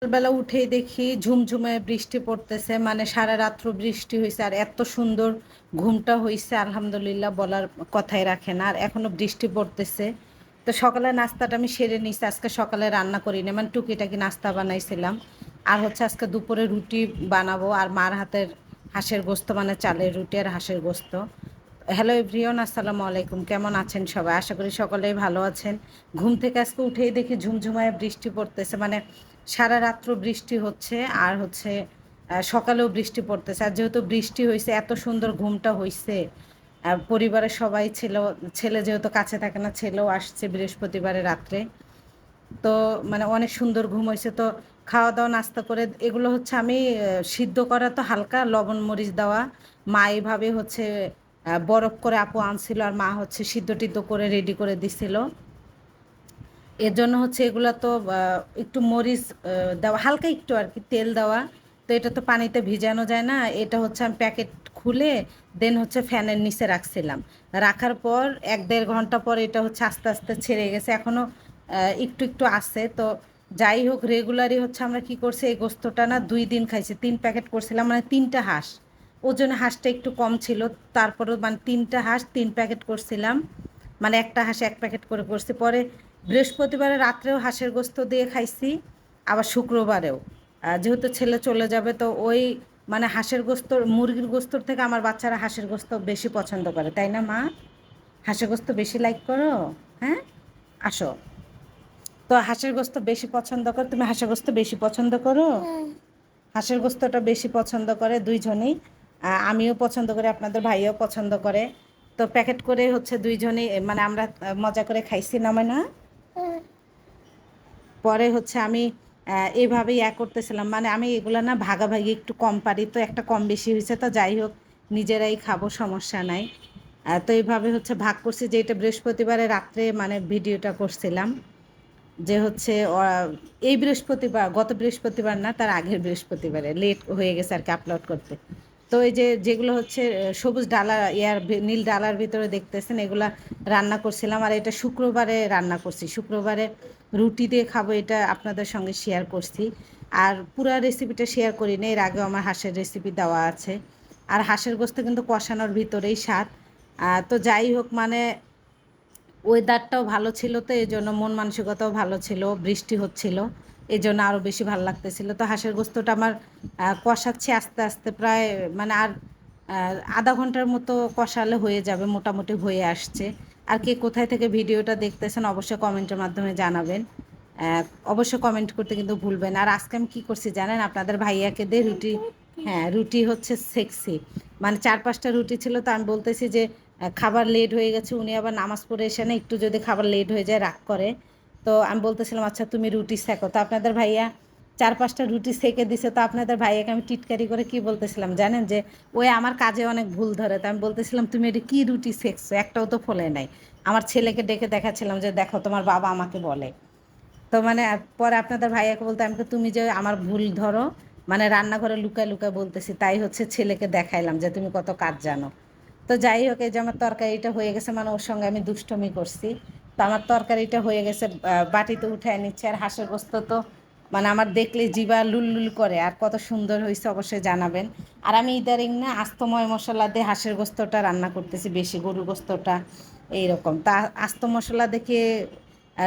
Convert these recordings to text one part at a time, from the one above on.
সকালবেলা উঠেই দেখি ঝুমঝুমে বৃষ্টি পড়তেছে, মানে সারা রাত্র বৃষ্টি হয়েছে আর এত সুন্দর ঘুমটা হয়েছে, আলহামদুলিল্লাহ বলার কথাই রাখে না। আর এখনো বৃষ্টি পড়তেছে। তো সকালে নাস্তাটা আমি সেরে নিছি, আজকে সকালে রান্না করিনি, মানে টুকিটাকি নাস্তা বানাইছিলাম। আর হচ্ছে আজকে দুপুরে রুটি বানাবো, আর মার হাতের হাঁসের গোস্ত, মানে চালের রুটি আর হাঁসের গোস্ত। হ্যালো এভরিওয়ান, আসসালামু আলাইকুম। কেমন আছেন সবাই? আশা করি সকলেই ভালো আছেন। ঘুম থেকে আজকে উঠেই দেখি ঝুমঝুমায় বৃষ্টি পড়তেছে, মানে সারা রাত্র বৃষ্টি হচ্ছে আর হচ্ছে সকালেও বৃষ্টি পড়তেছে। আর যেহেতু বৃষ্টি হয়েছে, এত সুন্দর ঘুমটা হয়েছে। পরিবারের সবাই ছিল, ছেলে যেহেতু কাছে থাকে না, ছেলেও আসছে বৃহস্পতিবারে রাত্রে। তো মানে অনেক সুন্দর ঘুম হয়েছে। তো খাওয়া দাওয়া নাস্তা করে এগুলো হচ্ছে আমি সিদ্ধ করা, তো হালকা লবণ মরিচ দেওয়া। মা এইভাবে হচ্ছে বরফ করে আপু আনছিল, আর মা হচ্ছে সিদ্ধ টিদ্ধ করে রেডি করে দিছিল। এর জন্য হচ্ছে এগুলা তো একটু মরিচ দেওয়া, হালকা একটু আর কি তেল দেওয়া। তো এটা তো পানিতে ভিজানো যায় না, এটা হচ্ছে আমি প্যাকেট খুলে দেন হচ্ছে ফ্যানের নিচে রাখছিলাম। রাখার পর 1-1.5 ঘন্টা পর এটা হচ্ছে আস্তে আস্তে ছেড়ে গেছে, এখনও একটু একটু আছে। তো যাই হোক, রেগুলারই হচ্ছে আমরা কি করছি, এই গোস্তটা না 2 দিন খাইছি। 3 প্যাকেট করছিলাম, মানে 3টা হাঁস। ওজনে হাঁসটা একটু কম ছিল, তারপরেও মানে 3টা হাঁস 3 প্যাকেট করছিলাম। মানে একটা হাঁস 1 প্যাকেট করে করছি। পরে বৃহস্পতিবারে রাত্রেও হাঁসের গোস্ত দিয়ে খাইছি, আবার শুক্রবারেও। যেহেতু ছেলে চলে যাবে, তো ওই মানে হাঁসের গোস্ত, মুরগির গোস্তর থেকে আমার বাচ্চারা হাঁসের গোস্ত বেশি পছন্দ করে, তাই না মা? হাঁসের গোস্ত বেশি লাইক করো? হ্যাঁ, আসো। তো হাঁসের গোস্ত বেশি পছন্দ করো, তুমি হাঁসের গোস্ত বেশি পছন্দ করো? হাঁসের গোস্তটা বেশি পছন্দ করে দুইজনেই। আমিও পছন্দ করি, আপনাদের ভাইও পছন্দ করে। তো প্যাকেট করে হচ্ছে দুইজনেই, মানে আমরা মজা করে খাইছি না মানে। পরে হচ্ছে আমি এইভাবেই করতেছিলাম, মানে আমি এগুলো না ভাগাভাগি একটু কম পারি, তো একটা কম বেশি হয়েছে, তো যাই হোক নিজেরাই খাবো, সমস্যা নাই। তো এইভাবে হচ্ছে ভাগ করছি, যে এটা বৃহস্পতিবারে রাত্রে মানে ভিডিওটা করছিলাম। যে হচ্ছে এই বৃহস্পতিবার, গত বৃহস্পতিবার না, তার আগের বৃহস্পতিবারে লেট হয়ে গেছে আর কি আপলোড করতে। তো এই যে যেগুলো হচ্ছে সবুজ ডালা, নীল ডালার ভিতরে দেখতেছেন, এগুলা রান্না করছিলাম। আর এটা শুক্রবারে রান্না করছি, শুক্রবারে রুটি দিয়ে খাবো, এটা আপনাদের সঙ্গে শেয়ার করছি। আর পুরা রেসিপিটা শেয়ার করিনি, এর আগেও আমার হাঁসের রেসিপি দেওয়া আছে। আর হাঁসের গোস্ত কিন্তু কষানোর ভিতরেই স্বাদ। তো যাই হোক, মানে ওয়েদারটাও ভালো ছিল, তো এই জন্য মন মানসিকতাও ভালো ছিল, বৃষ্টি হচ্ছিল, এই জন্য আরও বেশি ভালো লাগতেছিল। তো হাঁসের গোস্তটা আমার কষাচ্ছি আস্তে আস্তে, প্রায় মানে আর আধা ঘন্টার মতো কষালে হয়ে যাবে, মোটামুটি হয়ে আসছে। আর কে কোথায় থেকে ভিডিওটা দেখতেছেন অবশ্যই কমেন্টের মাধ্যমে জানাবেন। আহ, অবশ্যই কমেন্ট করতে কিন্তু ভুলবেন। আর আজকে আমি কী করছি জানেন, আপনাদের ভাইয়াকে দিয়ে রুটি, হ্যাঁ রুটি হচ্ছে সেকছি। মানে 4-5টা রুটি ছিল, তো আমি বলতেছি যে খাবার লেট হয়ে গেছে, উনি আবার নামাজ পড়ে এসে না একটু যদি খাবার লেট হয়ে যায় রাগ করে। তো আমি বলতেছিলাম আচ্ছা তুমি রুটি সেকো, তো আপনাদের ভাইয়া 4-5টা রুটি সেকে দিছে। তো আপনাদের ভাইয়াকে আমি টিটকারি করে কি বলতেছিলাম জানেন, যে ওই আমার কাজে অনেক ভুল ধরে। তো আমি বলতেছিলাম তুমি এটা কী রুটি সেকছো, একটাও তো ফোলে নাই। আমার ছেলেকে ডেকে দেখাচ্ছিলাম যে দেখো তোমার বাবা আমাকে বলে। তো মানে পরে আপনাদের ভাইয়াকে বলতে, আমি তুমি যে আমার ভুল ধরো, মানে রান্নাঘরে লুকায় লুকায় বলতেছি, তাই হচ্ছে ছেলেকে দেখাইলাম যে তুমি কত কাজ জানো। তো যাই হোক, এই যে আমার তরকারিটা হয়ে গেছে, মানে ওর সঙ্গে আমি দুষ্টমি করছি। তো আমার তরকারিটা হয়ে গেছে, বাটিতে উঠায় নিচ্ছে। আর হাঁসের গোস্ত তো মানে আমার দেখলে জিবা লুল লুল করে, আর কত সুন্দর হয়েছে অবশ্যই জানাবেন। আর আমি ইদারিং না আস্ত মশলা দিয়ে হাঁসের গোস্তটা রান্না করতেছি বেশি, গরুর গোস্তটা এইরকম। তা আস্ত মশলা দেখে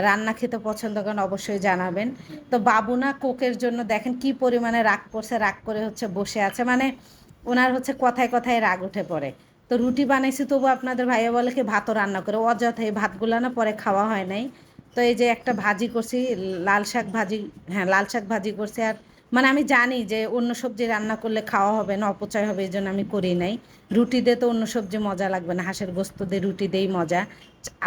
রান্না খেতে পছন্দ করেন অবশ্যই জানাবেন। তো বাবু না কোকের জন্য দেখেন কি পরিমাণে রাগ করছে, রাগ করে হচ্ছে বসে আছে, মানে ওনার হচ্ছে কথায় কথায় রাগ উঠে পড়ে। তো রুটি বানাইছি, তবু আপনাদের ভাইয়া বলে কি ভাতও রান্না করে, অযথা এই ভাতগুলো না পরে খাওয়া হয় নাই। তো এই যে একটা ভাজি করছি, লাল শাক ভাজি, হ্যাঁ লাল শাক ভাজি করছি। আর মানে আমি জানি যে অন্য সবজি রান্না করলে খাওয়া হবে না, অপচয় হবে, এই জন্য আমি করি নাই। রুটি দিয়ে তো অন্য সবজি মজা লাগবে না, হাঁসের গোস্ত দিয়ে রুটি দিয়েই মজা।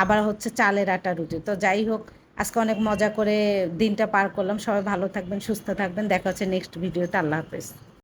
আবার হচ্ছে চালের আটা রুটি। তো যাই হোক, আজকে অনেক মজা করে দিনটা পার করলাম। সবাই ভালো থাকবেন, সুস্থ থাকবেন, দেখা হচ্ছে নেক্সট ভিডিওতে। আল্লাহ হাফেজ।